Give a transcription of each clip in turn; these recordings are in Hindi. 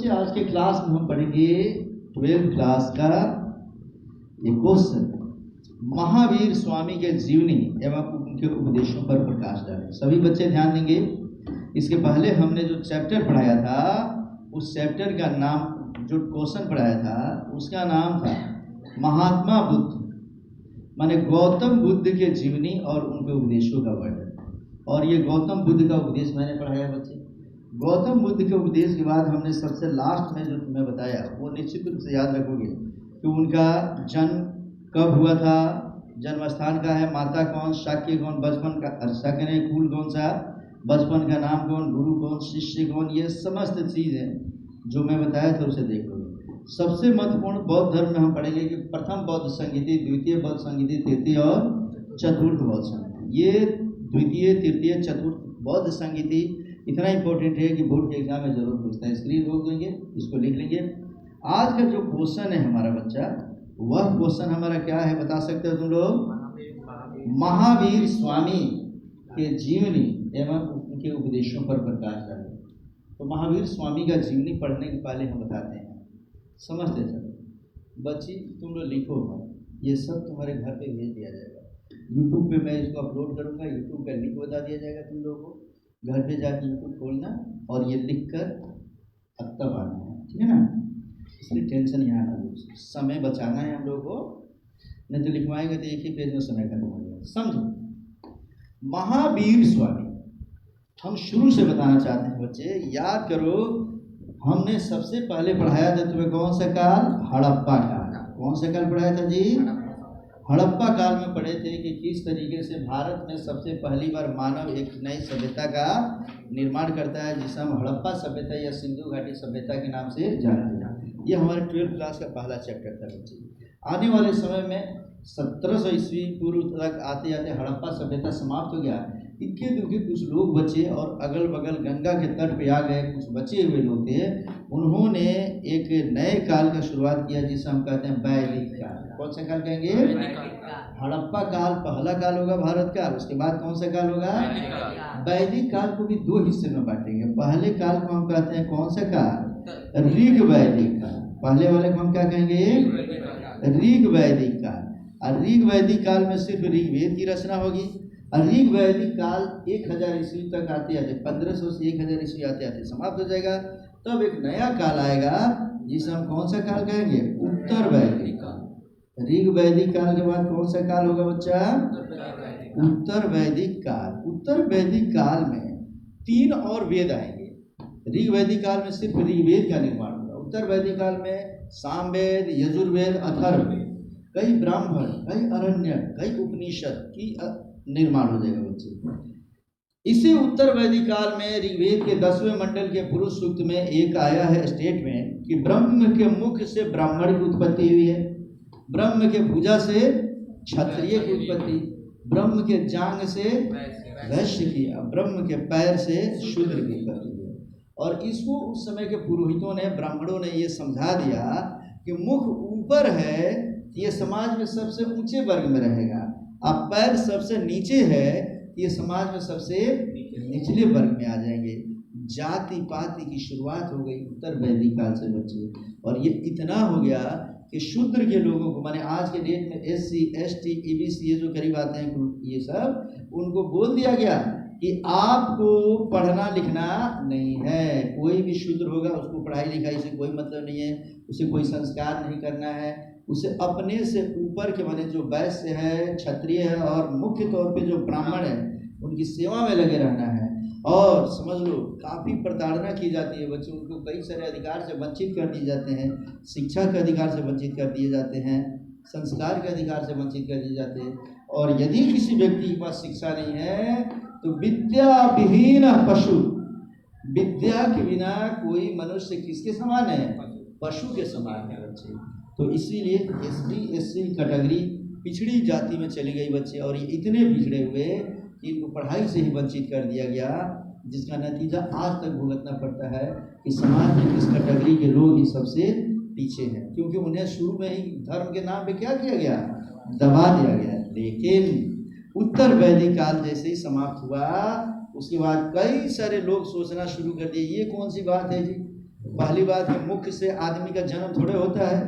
बच्चे आज के क्लास में हम पढ़ेंगे 12th क्लास का एक क्वेश्चन, महावीर स्वामी के जीवनी एवं उनके उपदेशों पर प्रकाश डालें। सभी बच्चे ध्यान देंगे। इसके पहले हमने जो चैप्टर पढ़ाया था उस चैप्टर का नाम, जो क्वेश्चन पढ़ाया था उसका नाम था महात्मा बुद्ध, माने गौतम बुद्ध के जीवनी और उनके उपदेशों का वर्णन। और ये गौतम बुद्ध का उपदेश मैंने पढ़ाया बच्चे। गौतम बुद्ध के उपदेश के बाद हमने सबसे लास्ट में जो तुम्हें बताया वो निश्चित रूप से याद रखोगे कि उनका जन्म कब हुआ था, जन्म स्थान का है, माता कौन, शाक्य कौन, बचपन का शाक्य ने कुल कौन सा, बचपन का नाम कौन, गुरु कौन, शिष्य कौन, ये समस्त चीज़ें जो मैं बताया था उसे देख लोगे। सबसे महत्वपूर्ण बौद्ध धर्म में हम पढ़ेंगे कि प्रथम बौद्ध संगीति, द्वितीय बौद्ध संगीति, तृतीय और चतुर्थ बौद्ध संगीति। ये द्वितीय, तृतीय, चतुर्थ बौद्ध संगीति इतना इंपॉर्टेंट है कि बोर्ड के एग्जाम में जरूर पूछता है। स्क्रीन रोक देंगे, इसको लिख लेंगे। आज का जो क्वेश्चन है हमारा बच्चा, वह क्वेश्चन हमारा क्या है बता सकते हो तुम लोग? महावीर स्वामी के जीवनी एवं उनके उपदेशों पर प्रकाश डालें। तो महावीर स्वामी का जीवनी पढ़ने के पहले हम बताते हैं, समझते चलो बच्ची, तुम लोग लिखो, ये सब तुम्हारे घर पे भेज दिया जाएगा। यूट्यूब पे मैं इसको अपलोड करूँगा, यूट्यूब का लिंक बता दिया जाएगा। तुम लोगों को घर पे जाके यूट्यूब खोलना और ये लिख कर अब तब आना है, ठीक है ना? इसलिए टेंशन यहाँ ना लो, समय बचाना है हम लोगों को, नहीं तो लिखवाएंगे तो एक ही पेज में समय खत्म हो जाएगा। समझो, महावीर स्वामी हम शुरू से बताना चाहते हैं बच्चे, याद करो। हमने सबसे पहले पढ़ाया था तुम्हें कौन सा काल? हड़प्पा काल। कौन सा काल पढ़ाया था जी? हड़प्पा काल में पढ़े थे कि किस तरीके से भारत में सबसे पहली बार मानव एक नई सभ्यता का निर्माण करता है, जिसे हम हड़प्पा सभ्यता या सिंधु घाटी सभ्यता के नाम से जानते हैं। ये हमारे 12th क्लास का पहला चैप्टर था बच्चे। आने वाले समय में 1700 ईस्वी पूर्व तक आते आते हड़प्पा सभ्यता समाप्त हो गया। इक्के दुखे कुछ लोग बचे और अगल बगल गंगा के तट पे आ गए कुछ बचे हुए लोग थे। उन्होंने एक नए काल का शुरुआत किया जिसे हम कहते हैं वैदिक काल। कौन सा काल कहेंगे? हड़प्पा काल पहला काल होगा भारत का। उसके बाद कौन सा काल होगा? वैदिक काल को भी दो हिस्से में बांटेंगे। पहले काल को हम कहते हैं कौन सा काल? ऋग वैदिक काल। पहले वाले को हम क्या कहेंगे? ऋग वैदिक काल। और ऋग वैदिक काल में सिर्फ ऋग्वेद की रचना होगी। ऋग वैदिक काल 1000 ईस्वी तक आते आते 1500 से 1000 ईस्वी आते आते समाप्त हो जाएगा। तब एक नया काल आएगा जिसे हम कौन सा काल कहेंगे? उत्तर वैदिक काल। ऋग वैदिक काल के बाद कौन सा काल होगा बच्चा? उत्तर वैदिक काल। उत्तर वैदिक काल में 3 और वेद आएंगे। ऋग वैदिक काल में सिर्फ ऋग्वेद का निर्माण होगा। उत्तर वैदिक काल में सामवेद, यजुर्वेद, अथर्ववेद, कई ब्राह्मण, कई अरण्य, कई उपनिषद की निर्माण हो जाएगा बच्चे। इसी उत्तर वैदिक काल में ऋग्वेद के 10वें मंडल के पुरुष सूक्त में एक आया है स्टेटमेंट कि ब्रह्म के मुख से ब्राह्मण की उत्पत्ति हुई है, ब्रह्म के भुजा से क्षत्रिय की उत्पत्ति, ब्रह्म के जांग से वैश्य की, ब्रह्म के पैर से शूद्र की उत्पत्ति हुई। और इसको उस समय के पुरोहितों ने, ब्राह्मणों ने ये समझा दिया कि मुख ऊपर है, ये समाज में सबसे ऊंचे वर्ग में रहेगा, अब पैर सबसे नीचे है, ये समाज में सबसे निचले वर्ग में आ जाएंगे। जाति पाति की शुरुआत हो गई उत्तर वैदिक काल से बच्चे। और ये इतना हो गया कि शूद्र के लोगों को, माने आज के डेट में SC, ST, EBC ये जो करीब आते हैं ये सब, उनको बोल दिया गया कि आपको पढ़ना लिखना नहीं है। कोई भी शूद्र होगा उसको पढ़ाई लिखाई से कोई मतलब नहीं है, उसे कोई संस्कार नहीं करना है, उसे अपने से ऊपर के माने जो वैश्य है, क्षत्रिय है और मुख्य तौर पे जो ब्राह्मण है उनकी सेवा में लगे रहना है। और समझ लो काफ़ी प्रताड़ना की जाती है बच्चे, उनको कई सारे अधिकार से वंचित कर दिए जाते हैं, शिक्षा के अधिकार से वंचित कर दिए जाते हैं, संस्कार के अधिकार से वंचित कर दिए जाते हैं। और यदि किसी व्यक्ति के पास शिक्षा नहीं है तो विद्या विहीन पशु, विद्या के बिना कोई मनुष्य किसके समान है? पशु के समान है बच्चे। तो इसीलिए ST, SC कैटेगरी पिछड़ी जाति में चली गई बच्चे। और ये इतने पिछड़े हुए कि इनको पढ़ाई से ही वंचित कर दिया गया, जिसका नतीजा आज तक भुगतना पड़ता है कि समाज में इस कैटेगरी के लोग ही सबसे पीछे हैं, क्योंकि उन्हें शुरू में ही धर्म के नाम पे क्या किया गया? दबा दिया गया। लेकिन उत्तर वैदिक काल जैसे ही समाप्त हुआ उसके बाद कई सारे लोग सोचना शुरू कर दिए, ये कौन सी बात है जी, पहली बात है, मुख से आदमी का जन्म थोड़े होता है,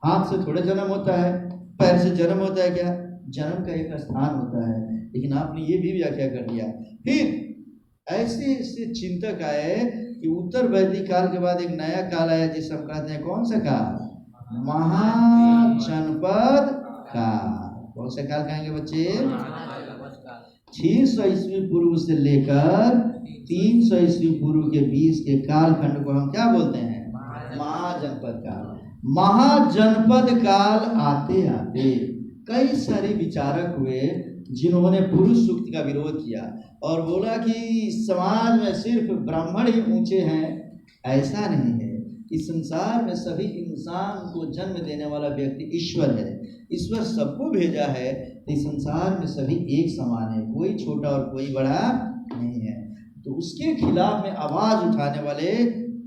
हाथ से थोड़े जन्म होता है, पैर से जन्म होता है। क्या जन्म का एक स्थान होता है, लेकिन आपने ये भी व्याख्या कर दिया। फिर ऐसे ऐसे चिंतक आए कि उत्तर वैदिक काल के बाद एक नया काल आया जिसे हम कहते हैं कौन सा काल? महाजनपद काल। कौन सा काल कहेंगे बच्चे? 600 ईस्वी पूर्व से लेकर 300 ईस्वी पूर्व के बीच के कालखंड को हम क्या बोलते हैं? महाजनपद काल। महाजनपद काल आते आते कई सारे विचारक हुए जिन्होंने पुरुष सूक्त का विरोध किया और बोला कि समाज में सिर्फ ब्राह्मण ही ऊंचे हैं। ऐसा नहीं है, इस संसार में सभी इंसान को जन्म देने वाला व्यक्ति ईश्वर है। ईश्वर सबको भेजा है, तो इस संसार में सभी एक समान है, कोई छोटा और कोई बड़ा नहीं है। तो उसके खिलाफ में आवाज उठाने वाले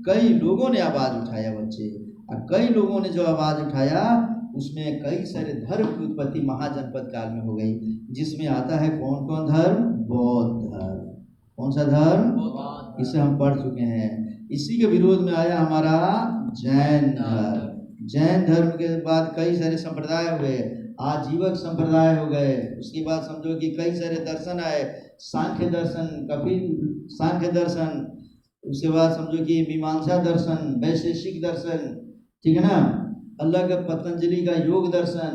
कई लोगों ने आवाज उठाया बच्चे, और कई लोगों ने जो आवाज उठाया उसमें कई सारे धर्म की उत्पत्ति महाजनपद काल में हो गई, जिसमें आता है कौन कौन धर्म? बौद्ध धर्म। कौन सा धर्म? इसे हम पढ़ चुके हैं। इसी के विरोध में आया हमारा जैन धर्म। जैन धर्म के बाद कई सारे संप्रदाय हुए, आजीवक संप्रदाय हो गए। उसके बाद समझो कि कई सारे दर्शन आए, सांख्य दर्शन, कपिल सांख्य दर्शन। उसके बाद समझो कि मीमांसा दर्शन, वैशेषिक दर्शन, ठीक है ना, अलग पतंजलि का योग दर्शन।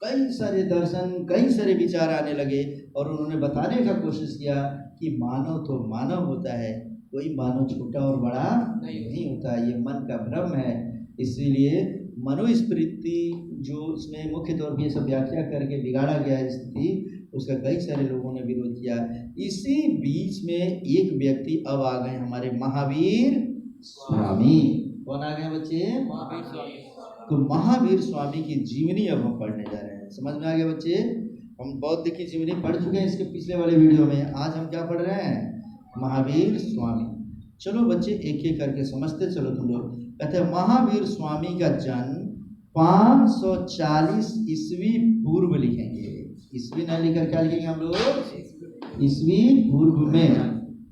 कई सारे दर्शन, कई सारे विचार आने लगे और उन्होंने बताने का कोशिश किया कि मानव तो मानव होता है, कोई मानव छोटा और बड़ा नहीं होता, ये मन का भ्रम है। इसीलिए मनुस्मृति जो इसमें मुख्य तौर पर ये सब व्याख्या करके बिगाड़ा गया है स्थिति, उसका कई सारे लोगों ने विरोध किया। इसी बीच में एक व्यक्ति अब आ गए, हमारे महावीर स्वामी। कौन आ गए बच्चे? महावीर स्वामी। तो महावीर स्वामी की जीवनी अब हम पढ़ने जा रहे हैं। समझ में आ गया बच्चे? हम बौद्ध की जीवनी पढ़ चुके हैं इसके पिछले वाले वीडियो में। आज हम क्या पढ़ रहे हैं? महावीर स्वामी। चलो बच्चे एक एक करके समझते चलो तुम लोग। कहते हैं महावीर स्वामी का जन्म 540 ईस्वी पूर्व लिखेंगे। ईस्वी नहीं लिखकर क्या लिखेंगे हम लोग? ईस्वी पूर्व में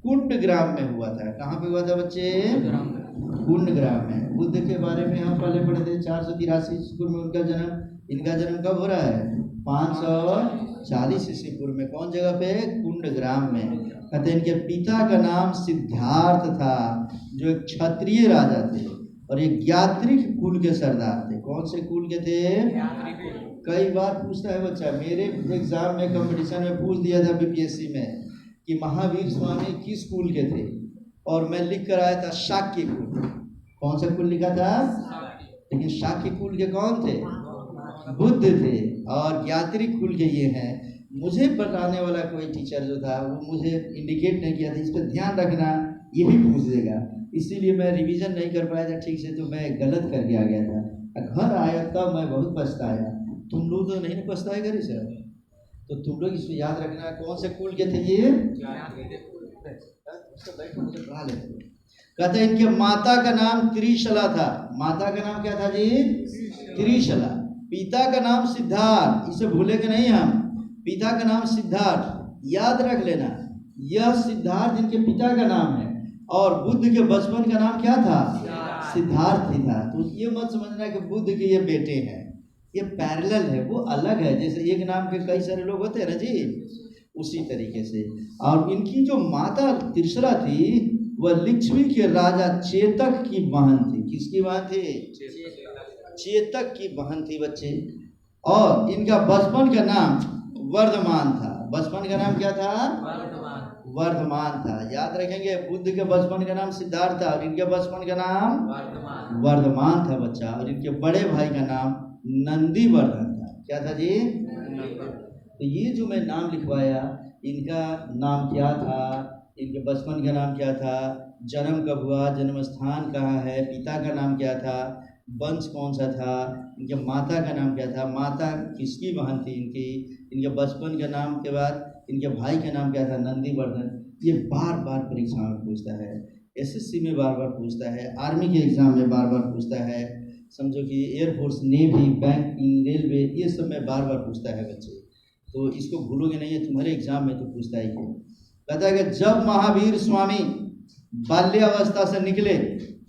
कुंड ग्राम में हुआ था। कहाँ पे हुआ था बच्चे? कुंड ग्राम में। बुद्ध के बारे में हम पहले पढ़े थे 483 ईस्वी पूर्व में उनका जन्म। इनका जन्म कब हो रहा है? 540 ईस्वी पूर्व में। कौन जगह पे? कुंड ग्राम में। कहते हैं इनके पिता का नाम सिद्धार्थ था, जो एक क्षत्रिय राजा थे और एक ज्ञात्रिक कुल के सरदार थे। कौन से कुल के थे? कई बार पूछता है बच्चा, मेरे एग्जाम में कंपटीशन में पूछ दिया था बीपीएससी में कि महावीर स्वामी किस कुल के थे, और मैं लिख कर आया था शाक्य कुल। कौन सा कुल लिखा था? लेकिन शाक्य कुल के कौन थे? बुद्ध थे। और ज्ञात्रिक कुल के ये हैं। मुझे बताने वाला कोई टीचर जो था वो मुझे इंडिकेट नहीं किया था, इस पर ध्यान रखना, ये भी पूछ देगा। इसीलिए मैं रिवीजन नहीं कर पाया था ठीक से, तो मैं गलत करके आ गया था। घर आया तब मैं बहुत पछताया। तुम लोग तो नहीं पछताए घर से? तो तुम लोग इसको याद रखना, कौन से कुल के थे ये? कहते हैं इनके माता का नाम त्रिशला था। माता का नाम क्या था जी? त्रिशला। पिता का नाम सिद्धार्थ। इसे भूलेंगे नहीं हम। पिता का नाम सिद्धार्थ, याद रख लेना। यह सिद्धार्थ इनके पिता का नाम है। और बुद्ध के बचपन का नाम क्या था? सिद्धार्थ ही था। तो ये मत समझना कि बुद्ध के ये बेटे हैं, ये पैरेलल है, वो अलग है। जैसे एक नाम के कई सारे लोग होते हैं ना जी, उसी तरीके से। और इनकी जो माता त्रिशला थी वह लिच्छवी के राजा चेतक की बहन थी। किसकी बहन थी? चेतक की बहन थी बच्चे। और इनका बचपन का नाम वर्धमान था। बचपन का नाम क्या था? वर्धमान था। याद रखेंगे, बुद्ध के बचपन का नाम सिद्धार्थ था और इनके बचपन का नाम वर्धमान था बच्चा। और इनके बड़े भाई का नाम नंदीवर्धन था। क्या था जी? तो ये जो मैं नाम लिखवाया, इनका नाम क्या था, इनके बचपन का नाम क्या था, जन्म कब हुआ, जन्म स्थान कहाँ है, पिता का नाम क्या था, वंश कौन सा था, इनके माता का नाम क्या था, माता किसकी बहन थी इनकी, इनके बचपन के नाम के बाद इनके भाई का नाम क्या था, नंदीवर्धन। ये बार बार परीक्षा में पूछता है, एसएससी में बार बार पूछता है, आर्मी के एग्जाम में बार बार पूछता है, समझो कि एयरफोर्स, नेवी, बैंकिंग, रेलवे, ये सब में बार बार पूछता है बच्चे। तो इसको भूलोगे नहीं है, तुम्हारे एग्जाम में तो पूछता ही है। कहता है कि जब महावीर स्वामी बाल्यावस्था से निकले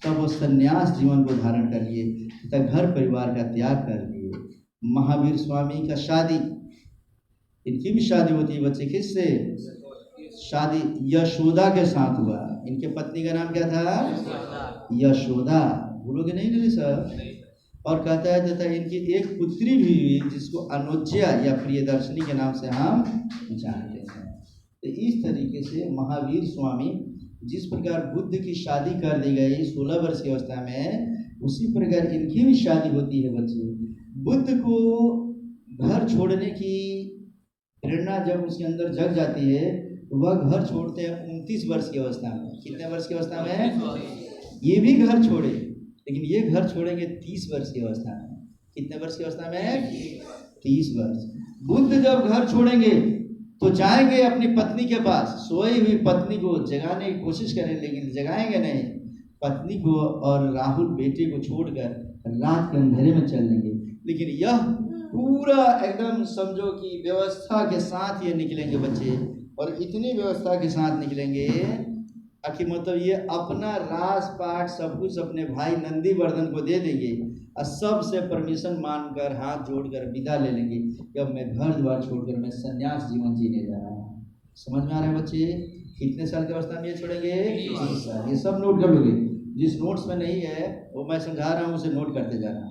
तब वो सन्यास जीवन को धारण कर लिए तथा घर परिवार का त्याग कर लिए। महावीर स्वामी का शादी, इनकी भी शादी होती है बच्चे, किससे? शादी यशोदा के साथ हुआ। इनके पत्नी का नाम क्या था? यशोदा। भूलोगे नहीं ना सर? और कहता है तथा इनकी एक पुत्री भी हुई जिसको अनुज्या या प्रियदर्शनी के नाम से हम जानते हैं। तो इस तरीके से महावीर स्वामी, जिस प्रकार बुद्ध की शादी कर दी गई 16 वर्ष की अवस्था में, उसी प्रकार इनकी भी शादी होती है बच्चे। बुद्ध को घर छोड़ने की प्रेरणा जब उसके अंदर जग जाती है तो वह घर छोड़ते हैं 29 वर्ष की अवस्था में। कितने वर्ष की अवस्था में? ये भी घर छोड़े, लेकिन ये घर छोड़ेंगे 30 वर्ष की अवस्था में। कितने वर्ष की अवस्था में? 30 वर्ष। बुद्ध जब घर छोड़ेंगे तो जाएंगे अपनी पत्नी के पास, सोई हुई पत्नी को जगाने की कोशिश करें, लेकिन जगाएंगे नहीं। पत्नी को और राहुल बेटे को छोड़कर रात के अंधेरे में चल देंगे। लेकिन यह पूरा एकदम समझो कि व्यवस्था के साथ ये निकलेंगे बच्चे, और इतनी व्यवस्था के साथ निकलेंगे कि मतलब ये अपना रास पाठ सब कुछ अपने भाई नंदीवर्धन को दे देंगे और सबसे परमिशन मानकर हाथ जोड़कर विदा ले लेंगे कि अब मैं घर द्वार छोड़कर मैं सन्यास जीवन जीने जा रहा हूँ। समझ में आ रहा है बच्चे? कितने साल की अवस्था में ये छोड़ेंगे? 30 साल। ये सब नोट कर लोगे, जिस नोट्स में नहीं है वो मैं समझा रहा हूँ, उसे नोट करते जाना।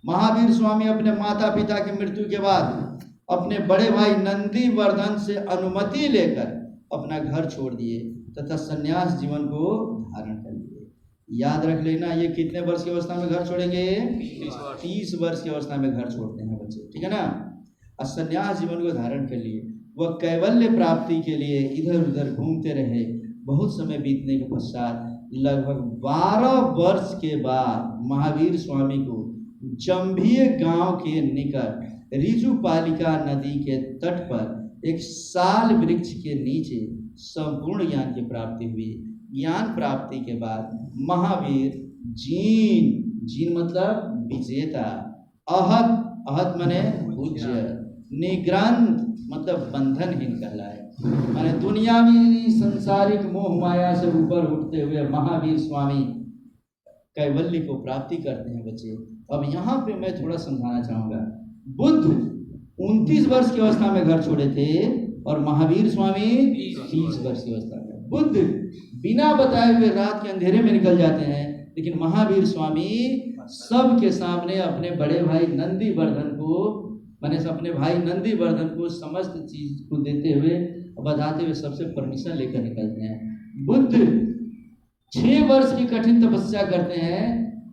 महावीर स्वामी अपने माता पिता की मृत्यु के बाद अपने बड़े भाई नंदीवर्धन से अनुमति लेकर अपना घर छोड़ दिए तथा सन्यास जीवन को धारण कर लिए। याद रख लेना, ये कितने वर्ष की अवस्था में घर छोड़ेंगे? 30 वर्ष की अवस्था में घर छोड़ते हैं बच्चे, ठीक है ना। और सन्यास जीवन को धारण कर लिए। वह कैवल्य प्राप्ति के लिए इधर उधर घूमते रहे। बहुत समय बीतने के पश्चात लगभग 12 वर्ष के बाद महावीर स्वामी को जंभीय गांव के निकट ऋजुपालिका नदी के तट पर एक साल वृक्ष के नीचे संपूर्ण ज्ञान की प्राप्ति हुई। ज्ञान प्राप्ति के बाद महावीर जीन मतलब विजेता, अहत माने पूज्य, निग्रंथ मतलब बंधनहीन कहलाए। माने दुनियावी सांसारिक मोह माया से ऊपर उठते हुए महावीर स्वामी कैवल्य को प्राप्ति करते हैं बच्चे। अब यहाँ पे मैं थोड़ा समझाना चाहूँगा। बुद्ध 29 वर्ष की अवस्था में घर छोड़े थे और महावीर स्वामी 30 वर्ष की अवस्था में। बुद्ध बिना बताए हुए रात के अंधेरे में निकल जाते हैं, लेकिन महावीर स्वामी सबके सामने अपने बड़े भाई नंदीवर्धन को, मैंने अपने भाई नंदीवर्धन को समस्त चीज को देते हुए बताते हुए सबसे परमिशन लेकर निकलते हैं। बुद्ध 6 वर्ष की कठिन तपस्या करते हैं,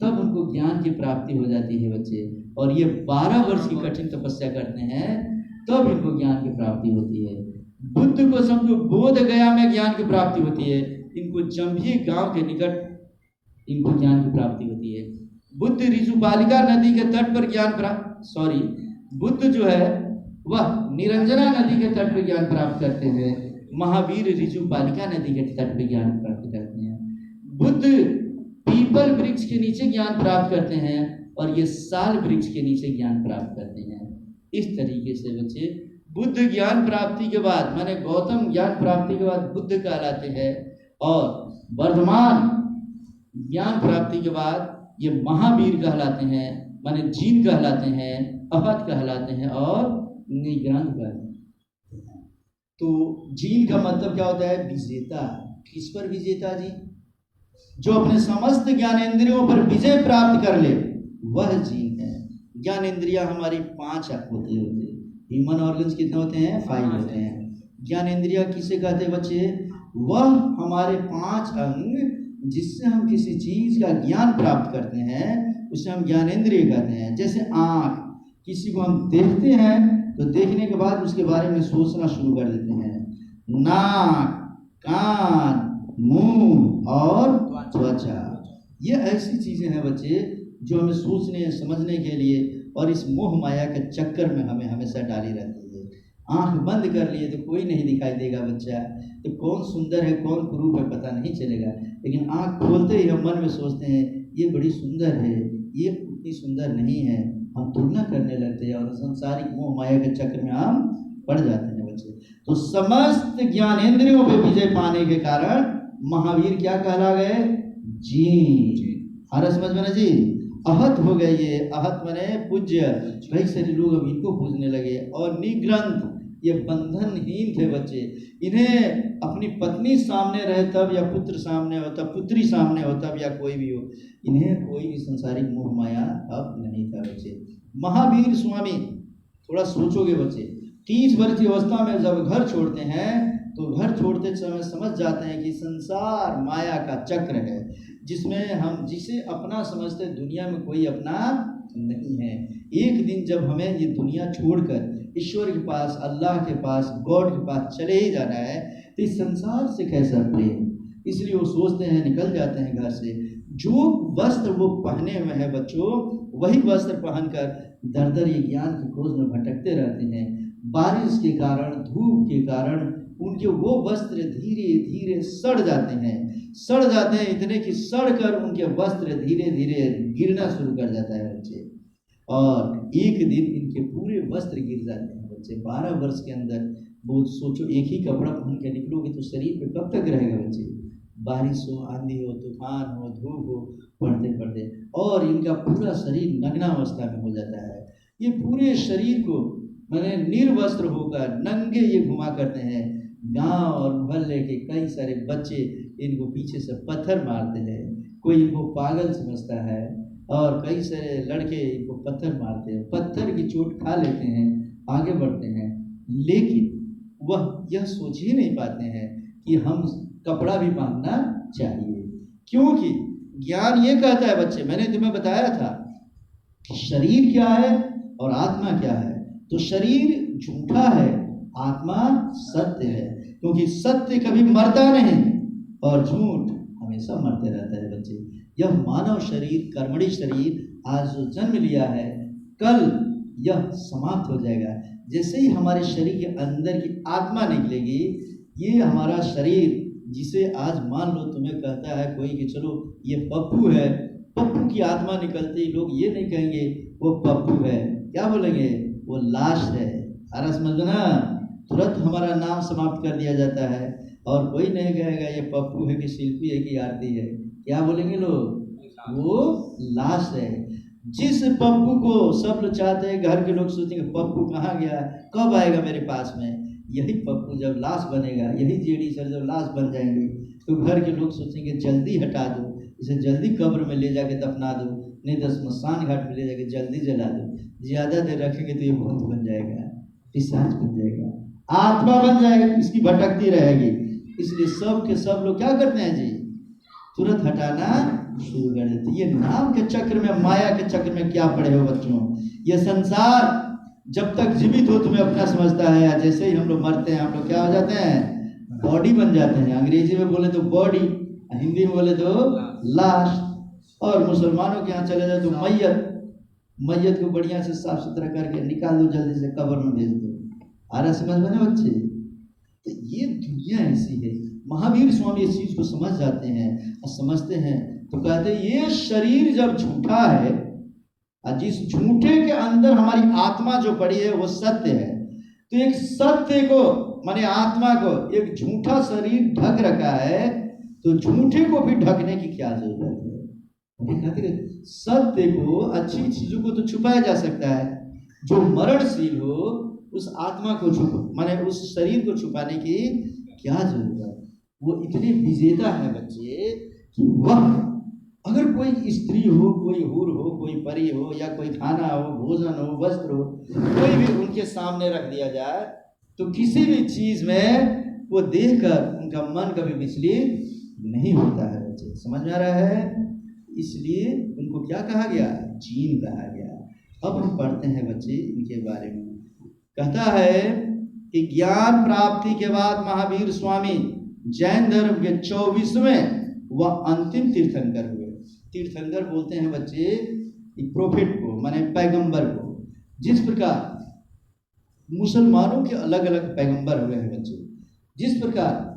तब उनको ज्ञान की प्राप्ति हो जाती है बच्चे। और ये 12 वर्ष की कठिन तपस्या करते हैं, तब इनको ज्ञान की प्राप्ति होती है। बुद्ध को समझो बोध गया में ज्ञान की प्राप्ति होती है, इनको जंभीय गांव के निकट इनको ज्ञान की प्राप्ति होती है। बुद्ध ऋजुपालिका नदी के तट पर बुद्ध जो है वह निरंजना नदी के तट पर ज्ञान प्राप्त करते हैं। महावीर ऋजुपालिका नदी के तट पर ज्ञान प्राप्त करते हैं। बुद्ध पीपल वृक्ष के नीचे ज्ञान प्राप्त करते हैं और ये साल वृक्ष के नीचे ज्ञान प्राप्त करते हैं। इस तरीके से बच्चे बुद्ध ज्ञान प्राप्ति के बाद, माने गौतम ज्ञान प्राप्ति के बाद बुद्ध कहलाते हैं, और वर्धमान ज्ञान प्राप्ति के बाद ये महावीर कहलाते हैं, माने जीन कहलाते हैं, अहत कहलाते हैं और निग्रंथ कहलाते हैं। तो जीन का मतलब क्या होता है? विजेता। किस पर विजेता जी? जो अपने समस्त ज्ञानेंद्रियों पर विजय प्राप्त कर ले, वह जीन है। ज्ञानेंद्रियां हमारी 5 होती है। ह्यूमन ऑर्गन्स कितने होते हैं? 5 होते हैं। ज्ञानेंद्रियां किसे कहते हैं बच्चे? वह हमारे 5 अंग जिससे हम किसी चीज का ज्ञान प्राप्त करते हैं, उसे हम ज्ञानेंद्रिय कहते हैं। जैसे आँख, किसी को हम देखते हैं तो देखने के बाद उसके बारे में सोचना शुरू कर देते हैं। नाक, कान, मुंह और त्वचा, ये ऐसी चीजें हैं बच्चे जो हमें सोचने समझने के लिए और इस मोह माया के चक्कर में हमें हमेशा डाली रहती है। आंख बंद कर लिए तो कोई नहीं दिखाई देगा बच्चा, तो कौन सुंदर है कौन कुरूप है पता नहीं चलेगा, लेकिन आंख खोलते ही हम मन में सोचते हैं ये बड़ी सुंदर है, ये उतनी सुंदर नहीं है, हम तुलना करने लगते हैं और संसारिक मोह माया के चक्र में हम पड़ जाते हैं बच्चे। तो समस्त ज्ञानेंद्रियों पे विजय पाने के कारण महावीर क्या कहला गए? जीन। हर समझ में ना जी? अहत हो गए ये। अहत माने पूज्य। कई सारे लोग अब इनको पूजने लगे। और निग्रंथ, ये बंधनहीन थे बच्चे। इन्हें अपनी पत्नी सामने रहे तब, या पुत्र सामने हो तब, पुत्री सामने हो तब, या कोई भी हो, इन्हें कोई भी संसारिक मोह माया अब नहीं था बच्चे। महावीर स्वामी, थोड़ा सोचोगे बच्चे, 30 वर्ष की अवस्था में जब घर छोड़ते हैं तो घर छोड़ते समय समझ जाते हैं कि संसार माया का चक्र है, जिसमें हम जिसे अपना समझते दुनिया में कोई अपना नहीं है। एक दिन जब हमें ये दुनिया छोड़कर ईश्वर के पास, अल्लाह के पास, गॉड के पास चले ही जाना है, तो इस संसार से कैसा प्रेम। इसलिए वो सोचते हैं, निकल जाते हैं घर से। जो वस्त्र वो पहने हुए हैं बच्चों, वही वस्त्र पहनकर दर दर ये ज्ञान की खोज में भटकते रहते हैं। बारिश के कारण, धूप के कारण उनके वो वस्त्र धीरे धीरे सड़ जाते हैं। सड़ जाते हैं इतने कि सड़ कर उनके वस्त्र धीरे धीरे गिरना शुरू कर जाता है बच्चे। और एक दिन इनके पूरे वस्त्र गिर जाते हैं बच्चे। 12 वर्ष के अंदर वो सोचो, एक ही कपड़ा पहन के निकलोगे तो शरीर पे कब तक रहेगा बच्चे? बारिश हो, आंधी हो, तूफान हो, धूप हो, पढ़ते पढ़ते, और इनका पूरा शरीर नग्नावस्था में हो जाता है। ये पूरे शरीर को मैंने निर्वस्त्र होकर नंगे ये घुमा करते हैं। गांव और मोहल्ले के कई सारे बच्चे इनको पीछे से पत्थर मारते हैं। कोई इनको पागल समझता है, और कई सारे लड़के इनको पत्थर मारते हैं। पत्थर की चोट खा लेते हैं, आगे बढ़ते हैं, लेकिन वह यह सोच ही नहीं पाते हैं कि हम कपड़ा भी पहनना चाहिए। क्योंकि ज्ञान ये कहता है बच्चे, मैंने तुम्हें बताया था शरीर क्या है और आत्मा क्या है। तो शरीर झूठा है, आत्मा सत्य है। क्योंकि सत्य कभी मरता नहीं और झूठ हमेशा मरते रहता है बच्चे। यह मानव शरीर, कर्मणी शरीर आज जो जन्म लिया है, कल यह समाप्त हो जाएगा। जैसे ही हमारे शरीर के अंदर की आत्मा निकलेगी, ये हमारा शरीर, जिसे आज मान लो तुम्हें कहता है कोई कि चलो ये पप्पू है, पप्पू की आत्मा निकलते ही लोग ये नहीं कहेंगे वो पप्पू है, क्या बोलेंगे? वो लाश है। अरे समझना, तुरंत हमारा नाम समाप्त कर दिया जाता है। और कोई नहीं कहेगा ये पप्पू है कि शिल्पी है कि आरती है, क्या बोलेंगे लोग? वो लाश है। जिस पप्पू को सब लोग चाहते हैं, घर के लोग सोचेंगे पप्पू कहाँ गया, कब आएगा मेरे पास में, यही पप्पू जब लाश बनेगा, यही जेडी सर जब लाश बन जाएंगे, तो घर के लोग सोचेंगे जल्दी हटा दो, इसे जल्दी कब्र में ले जाके दफना दो, नहीं तो स्मशान घाट में ले जाके जल्दी जला दो। ज़्यादा देर रखेंगे तो ये भूत बन जाएगा, पिशाच बन जाएगा, आत्मा बन जाएगा, इसकी भटकती रहेगी। इसलिए सब के सब लोग क्या करते हैं जी, तुरंत हटाना शुरू कर देते। ये नाम के चक्र में, माया के चक्र में क्या पड़े हो बच्चों। ये संसार जब तक जीवित हो तुम्हें अपना समझता है, जैसे ही हम लोग मरते हैं हम लोग क्या हो जाते हैं, बॉडी बन जाते हैं। अंग्रेजी में बोले तो बॉडी, हिंदी में बोले तो लाश, और मुसलमानों के यहाँ चले जाए तो मैयत। मैयत को बढ़िया से साफ सुथरा करके निकाल दो, जल्दी से कब्र में भेज दो। आ रहा समझ में ना बच्चे? तो ये दुनिया ऐसी है। महावीर स्वामी इस चीज को समझ जाते हैं और समझते हैं तो कहते हैं ये शरीर जब झूठा है, जिस झूठे के अंदर हमारी आत्मा जो पड़ी है वो सत्य है, तो एक सत्य को माने आत्मा को एक झूठा शरीर ढक रखा है, तो झूठे को भी ढकने की क्या जरूरत है। सत्य को, अच्छी चीजों को तो छुपाया जा सकता है, जो मरणशील हो उस आत्मा को माने उस शरीर को छुपाने की क्या जरूरत। वो इतने विजेता है बच्चे कि वह अगर कोई स्त्री हो, कोई हूर हो, कोई परी हो, या कोई खाना हो, भोजन हो, वस्त्र हो, कोई भी उनके सामने रख दिया जाए तो किसी भी चीज में वो देखकर उनका मन कभी विचलित नहीं होता है बच्चे। समझ में आ रहा है? इसलिए उनको क्या कहा गया, जीन कहा गया। अब हम पढ़ते हैं बच्चे इनके बारे में। कहता है कि ज्ञान प्राप्ति के बाद महावीर स्वामी जैन धर्म के 24वें व अंतिम तीर्थंकर हुए। तीर्थंकर बोलते हैं बच्चे प्रोफेट को, माने पैगंबर को। जिस प्रकार मुसलमानों के अलग अलग पैगंबर हुए हैं बच्चे, जिस प्रकार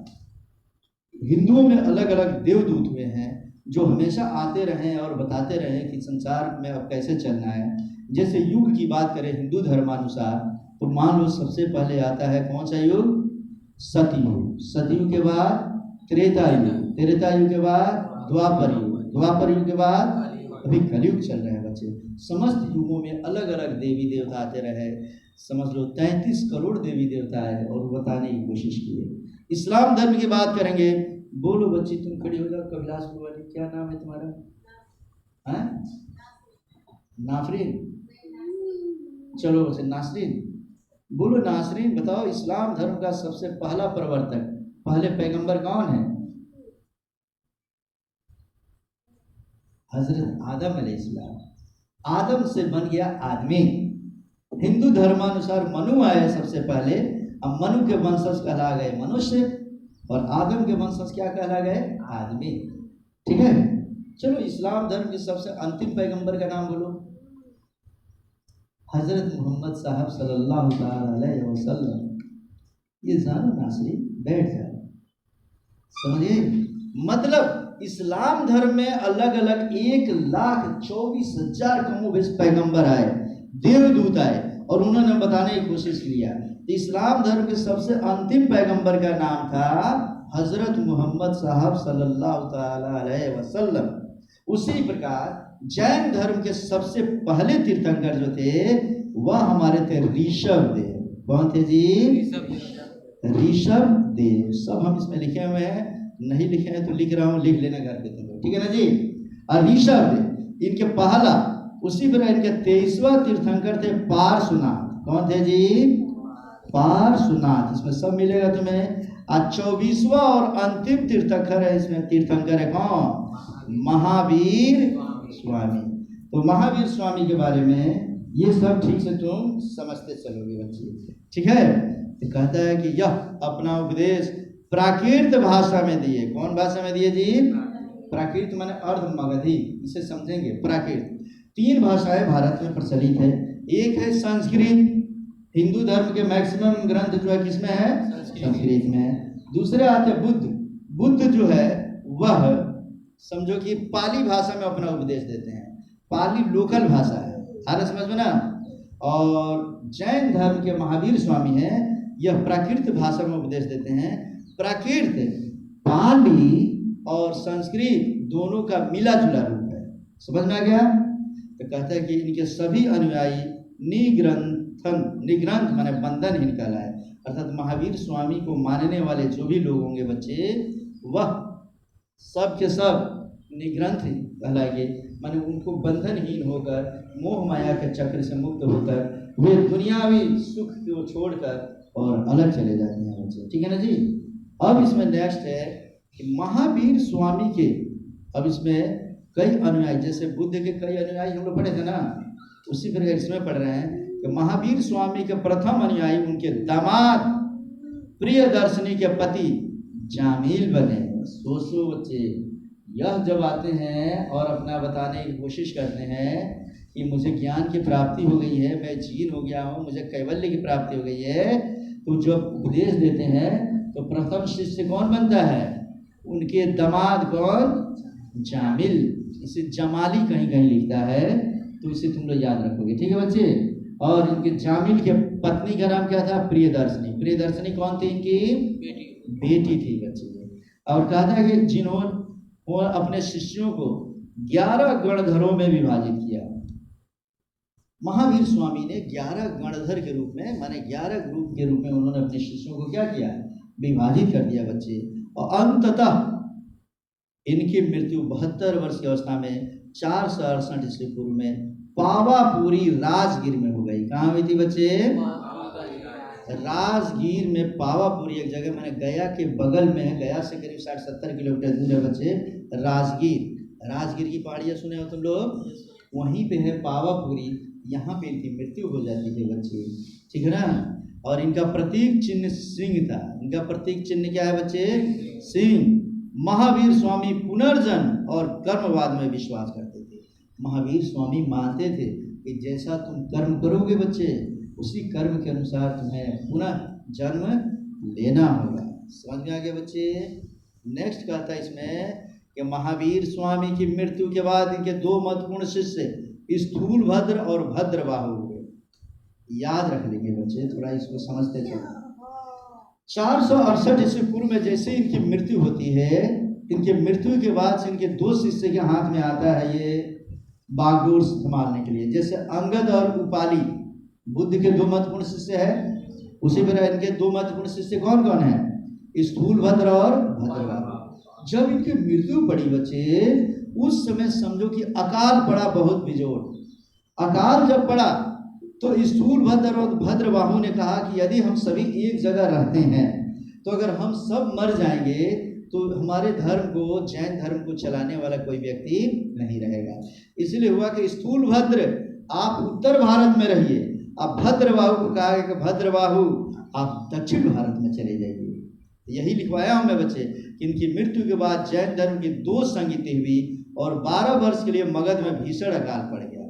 हिंदुओं में अलग अलग देवदूत हुए हैं जो हमेशा आते रहे और बताते रहे कि संसार में अब कैसे चलना है। जैसे युग की बात करें हिंदू धर्मानुसार तो मान लो सबसे पहले आता है कौन सा युग, सतयुग। सतयुग के बाद त्रेता युग, त्रेता युग के बाद द्वापर युग, द्वापर युग के बाद अभी कलयुग चल रहे हैं बच्चे। समस्त युगों में अलग अलग देवी देवता आते रहे, समझ लो 33 करोड़ देवी देवता है, और बताने की कोशिश की है। इस्लाम धर्म की बात करेंगे। बोलो बच्ची, तुम खड़ी हो जाओ। कबिलासपुर वाली, क्या नाम है तुम्हारा? हैं? नाफरीन? चलो बच्चे, नासरीन बोलो। नासरीन बताओ, इस्लाम धर्म का सबसे पहला प्रवर्तक, पहले पैगंबर कौन है? हजरत आदम अलैहिस्सलाम। आदम से बन गया आदमी। हिंदू धर्मानुसार मनु आए सबसे पहले, अब मनु के वंशज कहला गए मनुष्य, और आदम के वंशज क्या कहला गए? आदमी। ठीक है, चलो इस्लाम धर्म के सबसे अंतिम पैगंबर का नाम बोलो। हजरत मोहम्मद साहब सल्लल्लाहु अलैहि वसल्लम। ये जानो नासरी, बैठ जाओ, समझिए। मतलब इस्लाम धर्म में अलग अलग 1,24,000 कमोबेश पैगंबर आए, देवदूत आए, और उन्होंने बताने की कोशिश किया। तो इस्लाम धर्म के सबसे अंतिम पैगंबर का नाम था हजरत मोहम्मद साहब सल्लल्लाहु अलैहि वसल्लम। उसी प्रकार जैन धर्म के सबसे पहले तीर्थंकर जो थे वह हमारे थे ऋषभ देव। कौन थे जी? ऋषभ देव। सब हम इसमें लिखे हुए हैं, नहीं लिखे हैं तो लिख रहा हूँ, लिख लेना घर पे तो, ठीक है ना जी। और ऋषभ देव इनके पहला, उसी तरह इनके 23वां तीर्थंकर थे पार्श्वनाथ। कौन थे जी? पार्श्वनाथ। इसमें सब मिलेगा तुम्हें। आज 24वां और अंतिम तीर्थंकर है, इसमें तीर्थंकर है कौन? महावीर स्वामी। तो महावीर स्वामी के बारे में ये सब ठीक से तुम समझते चलोगे बच्चे, ठीक है। तो कहता है कि यह अपना उपदेश प्राकृत भाषा में दिए। कौन भाषा में दिए जी? प्राकृत माने अर्ध मगधी, इसे समझेंगे। प्राकृत 3 भाषाएं भारत में प्रचलित है। एक है संस्कृत, हिंदू धर्म के मैक्सिमम ग्रंथ जो है किसमें है? संस्कृत में है। दूसरे आते बुद्ध। बुद्ध जो है वह समझो कि पाली भाषा में अपना उपदेश देते हैं। पाली लोकल भाषा है, आ समझ में ना। और जैन धर्म के महावीर स्वामी हैं, यह प्राकृत भाषा में उपदेश देते हैं। प्राकृत पाली और संस्कृत दोनों का मिला जुला रूप है, समझ में आ गया। तो कहता है कि इनके सभी अनुयायी निग्रंथ माने बंधनहीन कहलाए। अर्थात महावीर स्वामी को मानने वाले जो भी लोग होंगे बच्चे, वह सब के सब निग्रंथ कहलाएंगे, माने उनको बंधनहीन होकर मोह माया के चक्र से मुक्त होकर वे दुनियावी सुख को छोड़कर और अलग चले जाते हैं बच्चे, ठीक है ना जी। अब इसमें नेक्स्ट है कि महावीर स्वामी के, अब इसमें कई अनुयायी, जैसे बुद्ध के कई अनुयायी हम लोग पढ़े थे ना, उसी प्रकार इसमें पढ़ रहे हैं कि महावीर स्वामी के प्रथम अनुयायी उनके दामाद प्रियदर्शनी के पति जामिल बने। सोचो बच्चे, यह जब आते हैं और अपना बताने की कोशिश करते हैं कि मुझे ज्ञान की प्राप्ति हो गई है, मैं जीन हो गया हूँ, मुझे कैवल्य की प्राप्ति हो गई है, तो जब उपदेश देते हैं तो प्रथम शिष्य कौन बनता है? उनके दामाद कौन? जामिल। इसे जमाली कहीं कहीं लिखता है, तो इसे तुम लोग याद रखोगे, ठीक है बच्चे। और इनके जामिल के पत्नी का नाम क्या था? प्रियदर्शनी। प्रियदर्शनी कौन थी? इनकी बेटी थी बच्चे। और कहता है कि जिन्होंने अपने शिष्यों को 11 गणधरों में विभाजित किया। महावीर स्वामी ने 11 गणधर के रूप में, माने 11 ग्रुप के रूप में उन्होंने अपने शिष्यों को क्या किया? विभाजित कर दिया बच्चे। और अंततः इनकी मृत्यु 72 वर्ष की अवस्था में 468 ईस्वी पूर्व में पावापुरी राजगीर में हो गई। कहाँ हुई थी बच्चे? राजगीर में पावापुरी एक जगह, मैंने गया के बगल में है, गया से करीब 60-70 किलोमीटर दूर है बच्चे राजगीर। राजगीर की पहाड़ियाँ सुने हो तुम लोग? वहीं पे है पावापुरी, यहाँ पे इनकी मृत्यु हो जाती है बच्चे, ठीक है ना। और इनका प्रतीक चिन्ह सिंह था। इनका प्रतीक चिन्ह क्या है बच्चे? सिंह। महावीर स्वामी पुनर्जन्म और कर्मवाद में विश्वास करते थे। महावीर स्वामी मानते थे कि जैसा तुम कर्म करोगे बच्चे, उसी कर्म के अनुसार तुम्हें पुनः जन्म लेना होगा। समझ में आ गया बच्चे। नेक्स्ट कहता है इसमें कि महावीर स्वामी की मृत्यु के बाद इनके 2 महत्वपूर्ण शिष्य स्थूलभद्र और भद्रबाहु हुए। याद रख लेंगे बच्चे, थोड़ा इसको समझते चलो। 468 ईस्वी पूर्व में जैसे इनकी मृत्यु होती है, इनके मृत्यु के बाद से इनके 2 शिष्य के हाथ में आता है ये बागडोर संभालने के लिए। जैसे अंगद और उपाली बुद्ध के 2 महत्वपूर्ण शिष्य है, उसी तरह इनके 2 महत्वपूर्ण शिष्य कौन कौन है? स्थूलभद्र और भद्रवाह। जब इनकी मृत्यु पड़ी बच्चे, उस समय समझो कि अकाल पड़ा बहुत बेजोड़। अकाल जब पड़ा तो स्थूलभद्र और भद्रबाहु ने कहा कि यदि हम सभी एक जगह रहते हैं तो अगर हम सब मर जाएंगे तो हमारे धर्म को, जैन धर्म को चलाने वाला कोई व्यक्ति नहीं रहेगा। इसलिए हुआ कि स्थूलभद्र आप उत्तर भारत में रहिए, अब भद्रबाहु को कहा कि भद्रबाहु आप दक्षिण भारत में चले जाइए। यही लिखवाया हूं मैं बच्चे कि इनकी मृत्यु के बाद जैन धर्म की 2 संगीतें हुई और 12 वर्ष के लिए मगध में भीषण अकाल पड़ गया,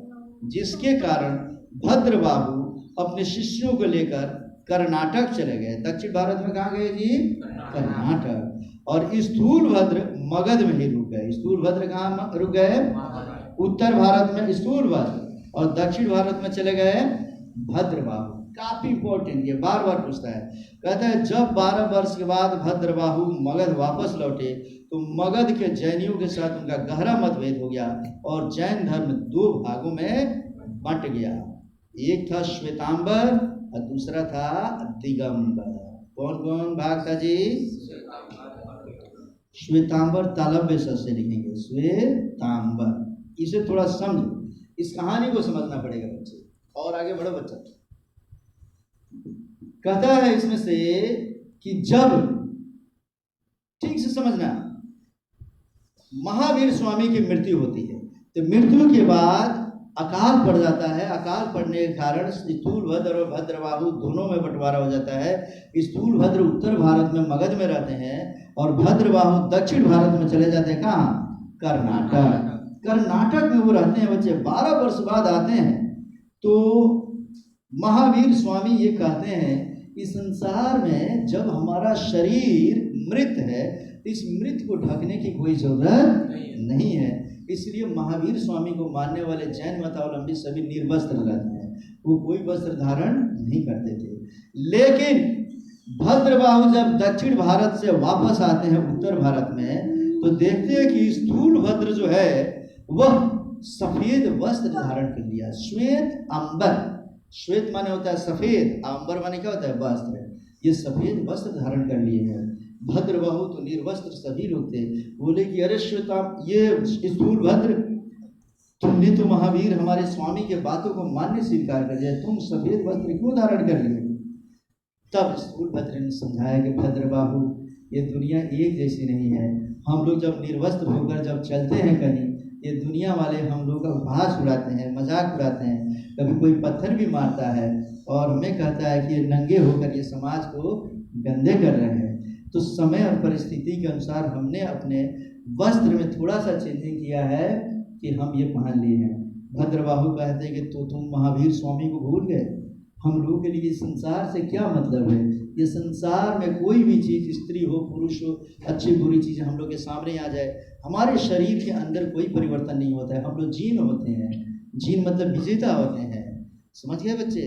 जिसके कारण भद्रबाहु अपने शिष्यों को लेकर कर्नाटक चले गए। दक्षिण भारत में कहाँ गए जी? कर्नाटक। और स्थूलभद्र मगध में ही रुक गए। स्थूलभद्र कहाँ रुक गए? उत्तर भारत में स्थूलभद्र और दक्षिण भारत में चले गए भद्रबाहु। काफी इंपॉर्टेंट, ये बार बार पूछता है। कहता है जब 12 वर्ष के बाद भद्रबाहु मगध वापस लौटे तो मगध के जैनियों के साथ उनका गहरा मतभेद हो गया और जैन धर्म 2 भागों में बंट गया। एक था श्वेतांबर और दूसरा था दिगंबर। कौन कौन भाग था जी? श्वेतांबर तालव्य से लिखेंगे, श्वेतांबर। इसे थोड़ा समझो, इस कहानी को समझना पड़ेगा बच्चे। और आगे बढ़ो बच्चा। कहता है इसमें से कि जब, ठीक से समझना, महावीर स्वामी की मृत्यु होती है तो मृत्यु के बाद अकाल पड़ जाता है। अकाल पड़ने के कारण स्थूलभद्र और भद्रबाहु दोनों में बंटवारा हो जाता है। स्थूलभद्र उत्तर भारत में मगध में रहते हैं और भद्रबाहु दक्षिण भारत में चले जाते हैं। कहाँ? कर्नाटक। कर्नाटक में वो रहते हैं बच्चे। 12 वर्ष बाद आते हैं तो महावीर स्वामी ये कहते हैं कि संसार में जब हमारा शरीर मृत है, इस मृत को ढकने की कोई जरूरत नहीं है। इसलिए महावीर स्वामी को मानने वाले जैन मतावलंबी सभी निर्वस्त्र रहते हैं, वो कोई वस्त्र धारण नहीं करते थे। लेकिन भद्रबाहु जब दक्षिण भारत से वापस आते हैं उत्तर भारत में तो देखते हैं कि स्थूलभद्र जो है वह सफेद वस्त्र धारण कर लिया, श्वेत अंबर। श्वेत माने होता है सफेद, अंबर माने क्या होता है? वस्त्र। ये सफेद वस्त्र धारण कर लिए हैं। भद्रबाहु तो निर्वस्त्र सभी लोग थे। बोले कि अरे श्वेता, ये स्थूलभद्र, तुमने तो महावीर हमारे स्वामी के बातों को मानने से इनकार कर दिया, तुम सफेद वस्त्र क्यों धारण कर लिए? तब स्थूलभद्र ने समझाया कि भद्रबाहु, ये दुनिया एक जैसी नहीं है। हम लोग जब निर्वस्त्र होकर जब चलते हैं कहीं, ये दुनिया वाले हम लोग का उपहास उड़ाते हैं, मजाक उड़ाते हैं, कभी कोई पत्थर भी मारता है और हमें कहता है कि ये नंगे होकर ये समाज को गंदे कर रहे हैं। तो समय और परिस्थिति के अनुसार हमने अपने वस्त्र में थोड़ा सा चेंजिंग किया है कि हम ये पहन लिए हैं। भद्रबाहु कहते हैं कि तो तुम महावीर स्वामी को भूल गए। हम लोगों के लिए संसार से क्या मतलब है? ये संसार में कोई भी चीज़, स्त्री हो पुरुष हो, अच्छी बुरी चीज़ें हम लोग के सामने आ जाए, हमारे शरीर के अंदर कोई परिवर्तन नहीं होता है। हम लोग जीन होते हैं। जीन मतलब विजेता होते हैं। समझ गए बच्चे?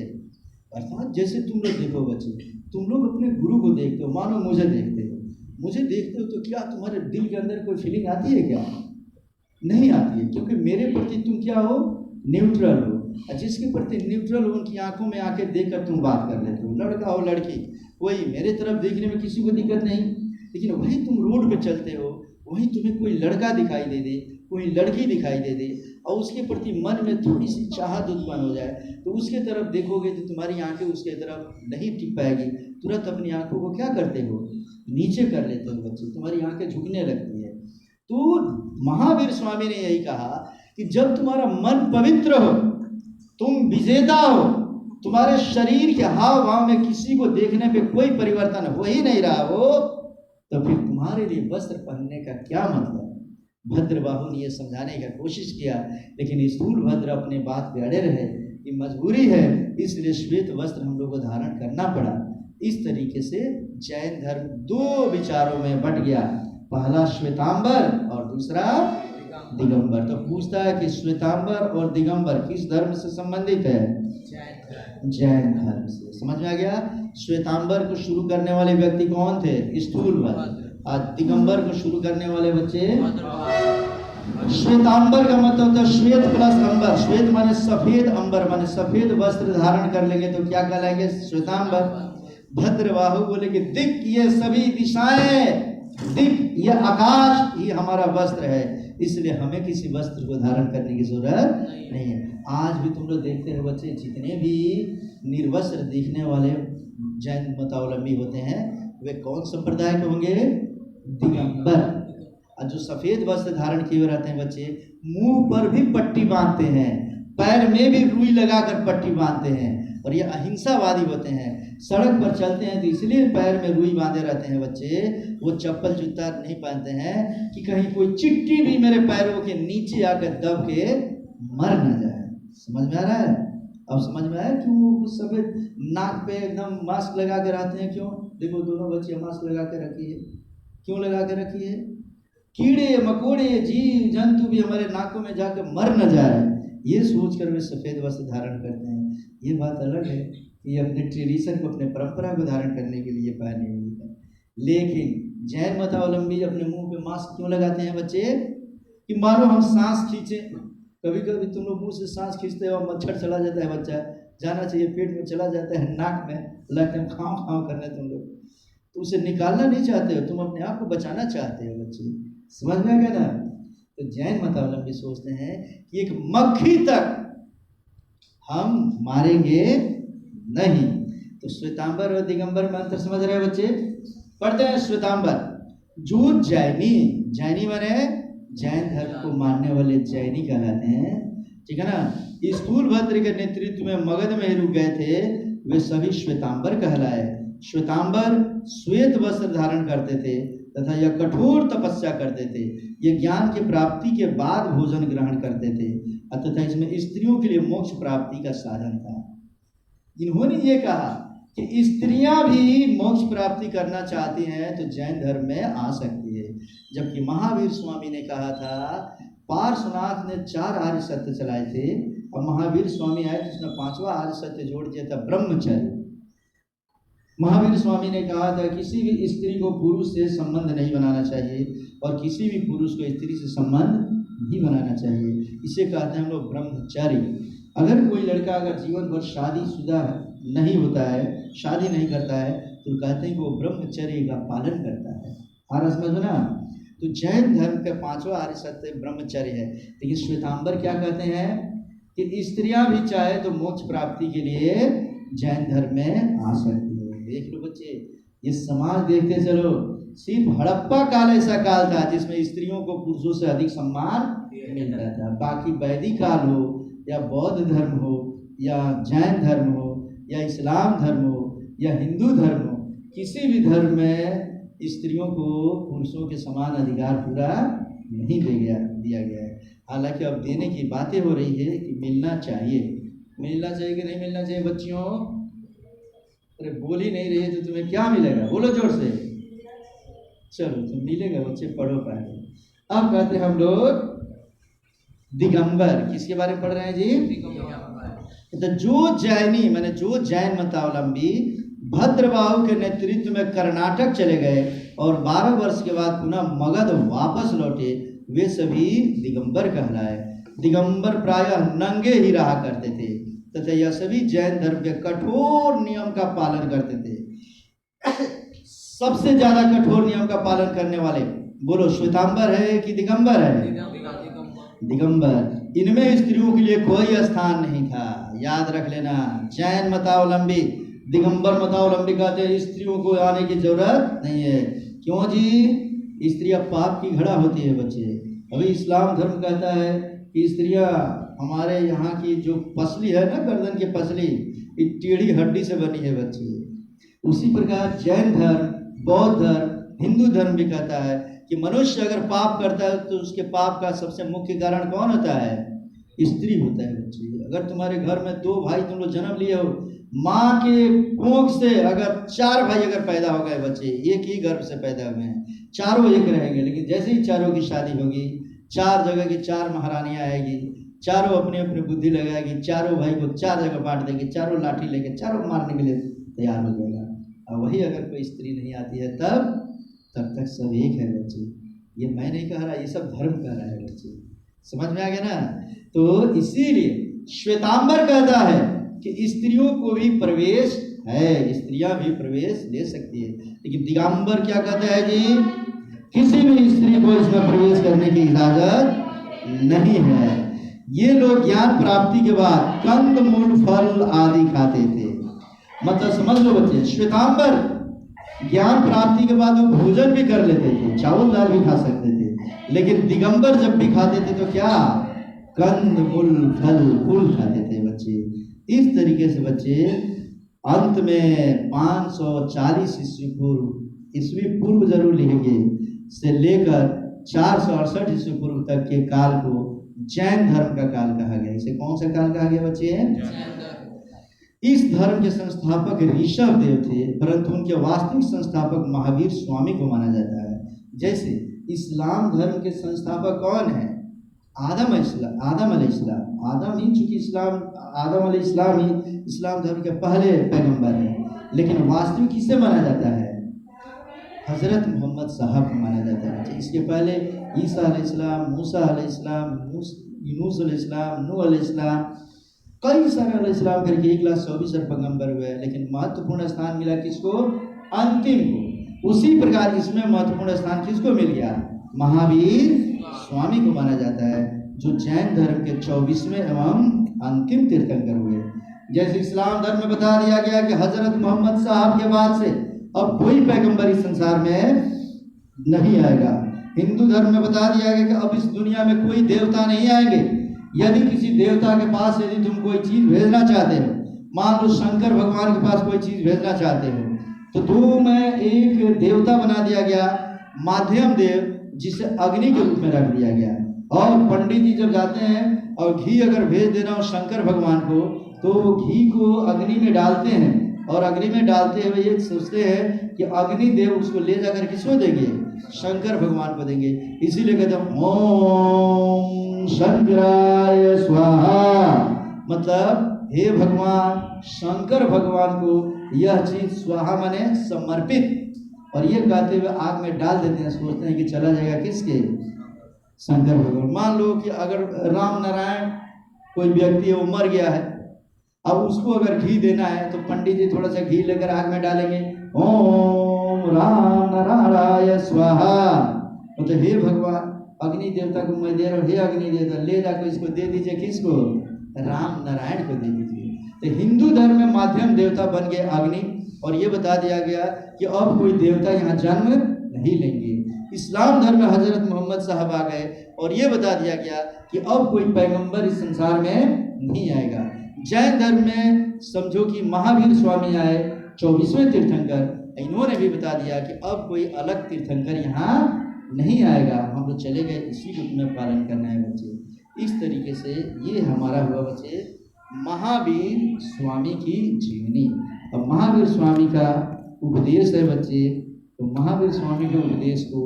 अर्थात जैसे तुम लोग देखो बच्चे, तुम लोग अपने गुरु को देखते हो, मानो मुझे देखते हो। मुझे देखते हो तो क्या तुम्हारे दिल के अंदर कोई फीलिंग आती है क्या? नहीं आती है, क्योंकि मेरे प्रति तुम क्या हो? न्यूट्रल हो। जिसके प्रति न्यूट्रल हो उनकी आंखों में आके देखकर तुम बात कर लेते हो। लड़का हो लड़की, कोई मेरे तरफ देखने में किसी को दिक्कत नहीं। लेकिन वही तुम रोड पे चलते हो, वहीं तुम्हें कोई लड़का दिखाई दे दे, कोई लड़की दिखाई दे दे और उसके प्रति मन में थोड़ी सी चाहत उत्पन्न हो जाए तो उसके तरफ देखोगे तो तुम्हारी आंखें उसके तरफ नहीं टिक पाएगी। तुरंत अपनी आंखों को क्या करते हो? नीचे कर लेते हो बच्चे, तुम्हारी आंखें झुकने लगती है। तो महावीर स्वामी ने यही कहा कि जब तुम्हारा मन पवित्र हो, तुम विजेता हो, तुम्हारे शरीर के हाव भाव में किसी को देखने पे कोई परिवर्तन हो ही नहीं रहा हो, तो फिर तुम्हारे लिए वस्त्र पहनने का क्या मतलब? भद्रबाहु ने यह समझाने का कोशिश किया, लेकिन स्थूलभद्र अपने बात पे अड़े रहे कि मजबूरी है, इसलिए श्वेत वस्त्र हम लोग को धारण करना पड़ा। इस तरीके से जैन धर्म 2 विचारों में बंट गया, पहला श्वेतांबर और दूसरा दिगंबर। तो पूछता है कि श्वेतांबर और दिगंबर किस धर्म से संबंधित है? जैन धर्म से। समझ में आ गया? श्वेतांबर को शुरू करने वाले व्यक्ति कौन थे? स्थूलभद्र। आज दिगंबर को शुरू करने वाले बच्चे श्वेतांबर का मतलब होता है श्वेत प्लस अंबर। श्वेत माने सफेद, अंबर माने सफेद वस्त्र धारण कर लेंगे तो क्या कहलाएंगे? श्वेतांबर। भद्रबाहु बोले कि दिक, ये सभी दिशाएं, दिक ये आकाश ही हमारा वस्त्र है, इसलिए हमें किसी वस्त्र को धारण करने की जरूरत नहीं है। आज भी तुम लोग देखते हो बच्चे, जितने भी निर्वस्त्र दिखने वाले जैन मतावलंबी होते हैं वे कौन संप्रदाय के होंगे? दिगंबर। और जो सफेद वस्त्र धारण किए हुए रहते हैं बच्चे, मुंह पर भी पट्टी बांधते हैं, पैर में भी रुई लगाकर पट्टी बांधते हैं, और ये अहिंसावादी होते हैं। सड़क पर चलते हैं तो इसलिए पैर में रुई बांधे रहते हैं बच्चे, वो चप्पल जूता नहीं पहनते हैं कि कहीं कोई चिट्टी भी मेरे पैरों के नीचे आकर दब के मर न जाए। समझ में आ रहा है? अब समझ में आया क्यों सफेद नाक पे एकदम मास्क लगा के रहते हैं? क्यों? देखो दोनों बच्चे मास्क लगा के रखी है। क्यों लगा के रखी है? कीड़े मकोड़े जीव जंतु भी हमारे नाकों में जाकर मर न जाए, ये सोचकर वे सफेद वस्त्र धारण करते हैं। ये बात अलग है कि ये अपने ट्रेडिशन को, अपने परंपरा को धारण करने के लिए पहने हुई है। लेकिन जैन मतावलंबी अपने मुंह पे मास्क क्यों लगाते हैं बच्चे? कि मानो हम सांस खींचे। कभी कभी तुम लोग मुंह से सांस खींचते हो, मच्छर चला जाता है बच्चा, जाना चाहिए पेट में, चला जाता है नाक में, लगता है खाँव खाँव करने तुम लोग, तो उसे निकालना नहीं चाहते हो, तुम अपने आप को बचाना चाहते हो बच्चे। समझ में आ गया ना? तो जैन मतावलंबी सोचते हैं कि एक मक्खी तक हम मारेंगे नहीं। तो श्वेतांबर और दिगंबर में अंतर समझ रहे हैं बच्चे? पढ़ते हैं श्वेतांबर। जो जैनी, जैनी माने जैन धर्म को मानने वाले जैनी कहलाते हैं, ठीक है ना? स्थूलभद्र के नेतृत्व में मगध में ही रुक गए थे, वे सभी श्वेतांबर कहलाए। श्वेतांबर श्वेत वस्त्र धारण करते थे तथा यह कठोर तपस्या करते थे। ये ज्ञान की प्राप्ति के बाद भोजन ग्रहण करते थे, तथा इसमें स्त्रियों के लिए मोक्ष प्राप्ति का साधन था। इन्होंने ये कहा कि स्त्रियां भी मोक्ष प्राप्ति करना चाहती हैं तो जैन धर्म में आ सकती है। जबकि महावीर स्वामी ने कहा था, पार्श्वनाथ ने 4 आर्य सत्य चलाए थे और महावीर स्वामी आए तो उसने 5वां आर्य सत्य जोड़ दिया था, ब्रह्मचर्य। महावीर स्वामी ने कहा था किसी भी स्त्री को पुरुष से संबंध नहीं बनाना चाहिए और किसी भी पुरुष को स्त्री से संबंध नहीं बनाना चाहिए। इसे कहते हैं हम लोग ब्रह्मचर्य। अगर कोई लड़का अगर जीवन भर शादीशुदा नहीं होता है, शादी नहीं करता है, तो कहते हैं कि वो ब्रह्मचर्य का पालन करता है। आर समझो ना? तो जैन धर्म का 5वां आर्य सत्य ब्रह्मचर्य है। लेकिन श्वेतांबर क्या कहते हैं कि स्त्रियां भी चाहे तो मोक्ष प्राप्ति के लिए जैन धर्म में आ सकती है। देख लो बच्चे, ये समाज देखते चलो, सिर्फ हड़प्पा काल ऐसा काल था जिसमें स्त्रियों को पुरुषों से अधिक सम्मान मिलता था। बाकी वैदिक काल हो या बौद्ध धर्म हो या जैन धर्म हो या इस्लाम धर्म हो या हिंदू धर्म हो, किसी भी धर्म में स्त्रियों को पुरुषों के समान अधिकार पूरा नहीं दिया गया है। हालांकि अब देने की बातें हो रही है कि मिलना चाहिए। मिलना चाहिए कि नहीं मिलना चाहिए बच्चियों? अरे बोल ही नहीं रही है तो तुम्हें क्या मिलेगा? बोलो जोर से। चलो तो मिलेगा बच्चे, पढ़ो पहले। अब कहते हैं हम लोग दिगंबर, किसके बारे में पढ़ रहे हैं जी? तो जो जैनी माने जो जैन मतावलंबी भद्रबाहु के नेतृत्व में कर्नाटक चले गए और 12 वर्ष के बाद पुनः मगध वापस लौटे, वे सभी दिगंबर कहलाए। दिगंबर प्रायः नंगे ही रहा करते थे तथा यह सभी जैन धर्म के कठोर नियम का पालन करते थे। सबसे ज्यादा कठोर नियम का पालन करने वाले बोलो श्वेतांबर है कि दिगंबर है? दिगंबर। इनमें स्त्रियों के लिए कोई स्थान नहीं था, याद रख लेना। जैन मतावलंबी दिगंबर मतावलंबी कहते हैं स्त्रियों को आने की जरूरत नहीं है। क्यों जी? स्त्रियां पाप की घड़ा होती है बच्चे। अभी इस्लाम धर्म कहता है कि स्त्रियां हमारे यहाँ की जो पसली है ना, गर्दन की पसली, ये टेढ़ी हड्डी से बनी है बच्चे। उसी प्रकार जैन धर्म, बौद्ध धर्म, हिंदू धर्म भी कहता है कि मनुष्य अगर पाप करता है तो उसके पाप का सबसे मुख्य कारण कौन होता है? स्त्री होता है बच्चे। अगर तुम्हारे घर में 2 भाई तुम लोग जन्म लिए हो, माँ के कोख से अगर 4 भाई अगर पैदा हो गए बच्चे, एक ही गर्भ से पैदा हुए हैं, चारों एक रहेंगे। लेकिन जैसे ही चारों की शादी होगी, 4 जगह की 4 महारानियां आएगी, चारों अपनी अपनी बुद्धि लगाएगी, चारों भाई को 4 जगह बांट देगी, चारों लाठी लेके चारों मारने के लिए तैयार हो जाएगा। और वही अगर कोई स्त्री नहीं आती है तब तक सब एक है बच्चे। ये मैं नहीं कह रहा, ये सब धर्म कह रहा है बच्चे, समझ में आ गया ना। तो इसीलिए श्वेतांबर कहता है कि स्त्रियों को भी प्रवेश है, स्त्रियां भी प्रवेश ले सकती है, लेकिन दिगंबर क्या कहता है जी, किसी भी स्त्री को इसमें प्रवेश करने की इजाजत नहीं है। ये लोग ज्ञान प्राप्ति के बाद कंद मूल फल आदि खाते थे। मतलब समझ लो बच्चे, श्वेतांबर ज्ञान प्राप्ति के बाद वो भोजन भी कर लेते थे, चावल दाल भी खा सकते थे, लेकिन दिगंबर जब भी खाते थे तो क्या, कंद मूल फल फूल खाते थे बच्चे। इस तरीके से बच्चे अंत में 540 ईस्वी पूर्व जरूर लिखेंगे से लेकर 468 ईस्वी पूर्व तक के काल को जैन धर्म का काल कहा गया। इसे कौन सा काल कहा गया बच्चे? इस धर्म के संस्थापक ऋषभ देव थे, परंतु उनके वास्तविक संस्थापक महावीर स्वामी को माना जाता है। जैसे इस्लाम धर्म के संस्थापक कौन है? आदम अलैहिस्सलाम। आदम ही चूंकि आदम अलैहिस्सलाम ही इस्लाम धर्म के पहले पैगंबर हैं, लेकिन वास्तविक किसे माना जाता है? हजरत मोहम्मद साहब को माना जाता है। इसके पहले ईसा अलैहिस्सलाम, मूसा अलैहिस्सलाम, यूनुस अलैहिस्सलाम, नूह अलैहिस्सलाम, कई सारे अलैहिस्सलाम करके 1,24,000 पैगंबर हुए, लेकिन महत्वपूर्ण स्थान मिला किसको? अंतिम को। उसी प्रकार इसमें महत्वपूर्ण स्थान किसको मिल गया? महावीर स्वामी को माना जाता है, जो जैन धर्म के 24वें एवं अंतिम तीर्थंकर हुए। जैसे इस्लाम धर्म में बता दिया गया कि हजरत मोहम्मद साहब के बाद से अब कोई पैगंबर इस संसार में नहीं आएगा। हिंदू धर्म में बता दिया गया कि अब इस दुनिया में कोई देवता नहीं आएंगे। यदि किसी देवता के पास यदि तुम कोई चीज भेजना चाहते हो, मान लो शंकर भगवान के पास कोई चीज भेजना चाहते हो, तो तुम्हें एक देवता बना दिया गया, माध्यम देव, जिसे अग्नि के रूप में रख दिया गया। और पंडित जी जब जाते हैं और घी अगर भेज देना हो शंकर भगवान को, तो वो घी को अग्नि में डालते हैं, और अग्नि में डालते हुए ये सोचते हैं कि अग्नि देव उसको ले जाकर किसको देंगे? शंकर भगवान को देंगे। इसीलिए कहते हैं ओम शंकराय स्वाहा, मतलब हे भगवान शंकर भगवान को यह चीज स्वाहा माने समर्पित, और ये कहते हुए आग में डाल देते हैं, सोचते हैं कि चला जाएगा किसके? शंकर भगवान। मान लो कि अगर राम नारायण कोई व्यक्ति है, वो मर गया है, अब उसको अगर घी देना है तो पंडित जी थोड़ा सा घी लेकर आग में डालेंगे, ओम राम नारायण स्वाहा, तो हे भगवान अग्नि देवता को मैं दे रहा हूँ, हे अग्नि देवता ले जाकर इसको दे दीजिए, किसको? राम नारायण को दे दीजिए। तो हिंदू धर्म में माध्यम देवता बन गए अग्नि, और ये बता दिया गया कि अब कोई देवता यहाँ जन्म नहीं लेंगे। इस्लाम धर्म में हजरत मोहम्मद साहब आ गए, और ये बता दिया गया कि अब कोई पैगंबर इस संसार में नहीं आएगा। जैन धर्म में समझो कि महावीर स्वामी आए, 24वें तीर्थंकर, इन्होंने भी बता दिया कि अब कोई अलग तीर्थंकर यहाँ नहीं आएगा, हम लोग चले गए, इसी को तुम्हें पालन करना है बच्चे। इस तरीके से ये हमारा हुआ बच्चे महावीर स्वामी की जीवनी। अब महावीर स्वामी का उपदेश है बच्चे, तो महावीर स्वामी के उपदेश को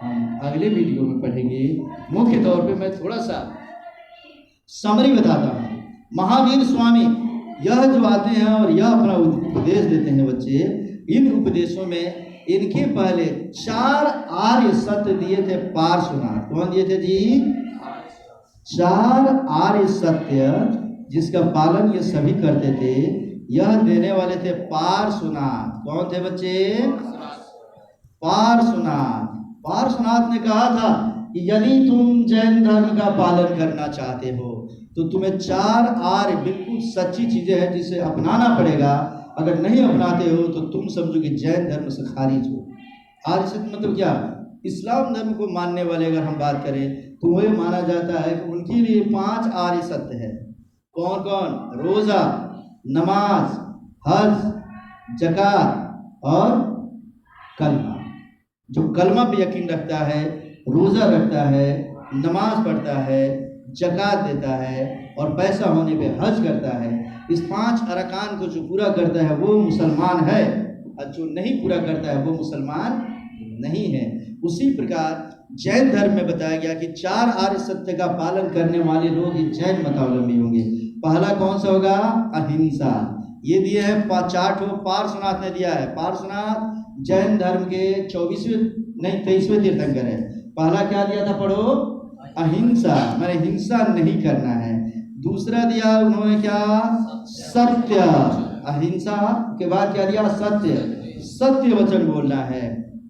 हम अगले वीडियो में पढ़ेंगे। मुख्य तौर पे मैं थोड़ा सा समरी बताता हूँ। महावीर स्वामी यह जो आते हैं और यह अपना उपदेश देते हैं बच्चे, इन उपदेशों में इनके पहले 4 आर्य सत्य दिए थे पार्श्वनाथ। कौन दिए थे जी? 4 आर्य सत्य, जिसका पालन ये सभी करते थे। यह देने वाले थे पार्श्वनाथ। कौन थे बच्चे? पार्श्वनाथ। पार्श्वनाथ ने कहा था कि यदि तुम जैन धर्म का पालन करना चाहते हो तो तुम्हें 4 आर्य बिल्कुल सच्ची चीजें हैं जिसे अपनाना पड़ेगा। अगर नहीं अपनाते हो तो तुम समझो कि जैन धर्म से खारिज हो। आर्य सत्य मतलब क्या? इस्लाम धर्म को मानने वाले अगर हम बात करें तो वह माना जाता है कि उनके लिए 5 आर्य सत्य है। कौन कौन? रोजा, नमाज, हज, ज़कात और कलमा। जो कलमा पे यकीन रखता है, रोजा रखता है, नमाज पढ़ता है, ज़कात देता है और पैसा होने पे हज करता है, इस 5 अरकान को जो पूरा करता है वो मुसलमान है, और जो नहीं पूरा करता है वो मुसलमान नहीं है। उसी प्रकार जैन धर्म में बताया गया कि 4 आर्य सत्य का पालन करने वाले लोग ही जैन मतावलंबी होंगे। पहला कौन सा होगा? अहिंसा। ये दिए हैं 4 ठो, पार्श्वनाथ ने दिया है। पार्श्वनाथ जैन धर्म के 23वें तीर्थंकर है। पहला क्या दिया था, पढ़ो? अहिंसा, मैंने हिंसा नहीं करना है। दूसरा दिया उन्होंने क्या? सत्य। अहिंसा के बाद क्या दिया? सत्य। सत्य वचन बोलना है।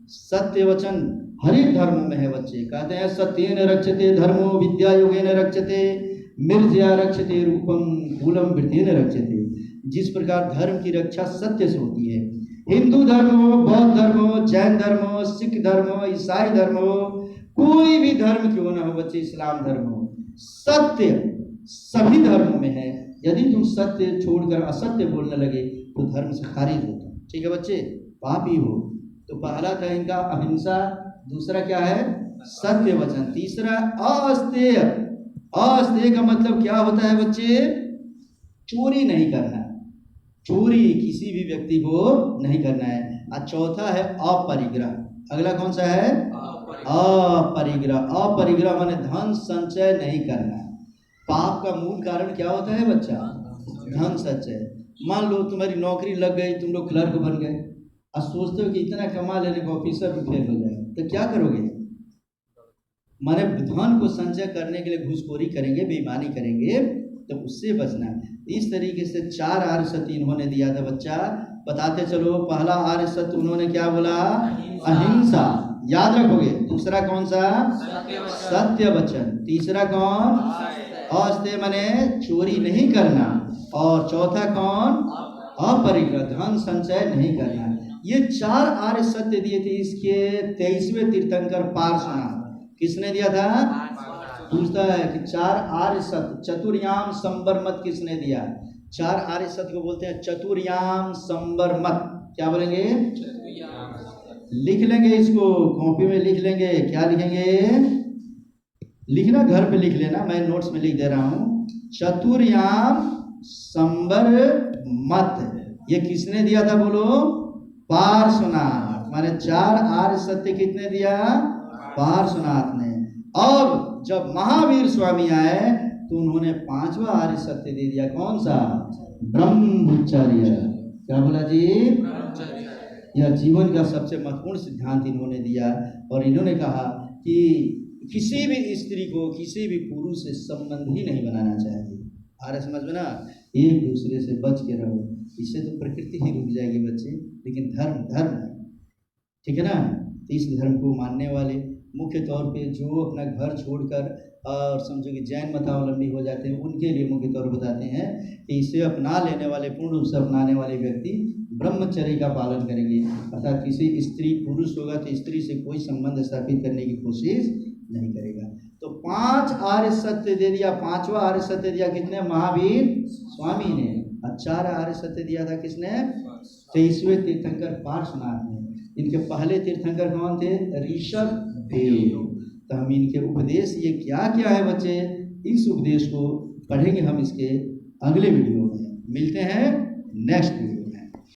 सत्य वचन हर एक धर्म में है बच्चे। कहते हैं सत्येन रक्षते धर्मो विद्या योगेन रक्षते मिर्जया रक्षते रूपम कूलम वृद्धेन रक्षते। जिस प्रकार धर्म की रक्षा सत्य से होती है, हिंदू धर्म हो, बौद्ध धर्म हो, जैन धर्म हो, सिख धर्म हो, ईसाई धर्म हो, कोई भी धर्म क्यों ना हो बच्चे, इस्लाम धर्म हो, सत्य सभी धर्मों में है। यदि तुम सत्य छोड़कर असत्य बोलने लगे तो धर्म से खारिज होता। ठीक है बच्चे, पापी हो। तो पहला था इनका अहिंसा, दूसरा क्या है? सत्य वचन, तीसरा अस्तेय। अस्तेय का मतलब क्या होता है बच्चे? चोरी नहीं करना, चोरी किसी भी व्यक्ति को नहीं करना है। और चौथा है अपरिग्रह। अगला कौन सा है? अपरिग्रह। अपरिग्रह माने धन संचय नहीं करना। पाप का मूल कारण क्या होता है बच्चा? धन संचय। मान लो तुम्हारी नौकरी लग गई, तुम लोग क्लर्क बन गए, और सोचते हो कि इतना कमा लेने का ऑफिसर भी फेल हो जाए, तो क्या करोगे? माने धन को संचय करने के लिए घूसखोरी करेंगे, बेईमानी करेंगे, तो उससे बचना है। इस तरीके से 4 आर्य सत्य इन्होंने दिया था बच्चा। बताते चलो। पहला आर्य सत्य उन्होंने क्या बोला? अहिंसा, याद रखोगे। दूसरा कौन सा? सत्य वचन। तीसरा कौन? अस्तेय माने चोरी नहीं करना। और चौथा कौन? अपरिग्रह, धन संचय नहीं करना। ये 4 आर्य सत्य दिए थे इसके 23वें तीर्थंकर पार्श्वनाथ। किसने दिया था? पूछता है कि 4 आर्य सत्य, चतुर्याम संबर मत किसने दिया? 4 आर्य सत्य को बोलते हैं चतुर्याम संबर मत। क्या बोलेंगे? लिख लेंगे इसको, कॉपी में लिख लेंगे। क्या लिखेंगे? लिखना घर पे लिख लेना, मैं नोट्स में लिख दे रहा हूं। चतुर्याम संबर मत ये किसने दिया था बोलो? पार्श्वनाथ। माने 4 आर्य सत्य कितने दिया? पार्श्वनाथ ने। अब जब महावीर स्वामी आए तो उन्होंने 5वां आर्य सत्य दे दिया। कौन सा? ब्रह्मचर्य। क्या बोला जी? यह जीवन का सबसे महत्वपूर्ण सिद्धांत इन्होंने दिया। और इन्होंने कहा कि किसी भी स्त्री को किसी भी पुरुष से संबंध ही नहीं बनाना चाहिए। आ रहा समझ में ना? एक दूसरे से बच के रहो। इससे तो प्रकृति ही रुक जाएगी बच्चे। लेकिन धर्म धर्म है, ठीक है ना? तो इस धर्म को मानने वाले मुख्य तौर पे जो अपना घर छोड़कर और समझो कि जैन मतावलंबी हो जाते हैं, उनके लिए मुख्य तौर बताते हैं कि इसे अपना लेने वाले, पूर्ण रूप से अपनाने वाले व्यक्ति ब्रह्मचर्य का पालन करेंगे। अर्थात किसी स्त्री पुरुष होगा तो स्त्री से कोई संबंध स्थापित करने की कोशिश नहीं करेगा। तो 5 आर्य सत्य दे दिया। 5वां आर्य सत्य दिया किसने? महावीर स्वामी ने। और 4 आर्य सत्य दिया था किसने? 23वें तीर्थंकर पार्श्वनाथ ने। इनके पहले तीर्थंकर कौन थे? ऋषभ देव। तो हम इनके उपदेश ये क्या क्या है बच्चे, इस उपदेश को पढ़ेंगे हम इसके अगले वीडियो में। मिलते हैं नेक्स्ट वीडियो में।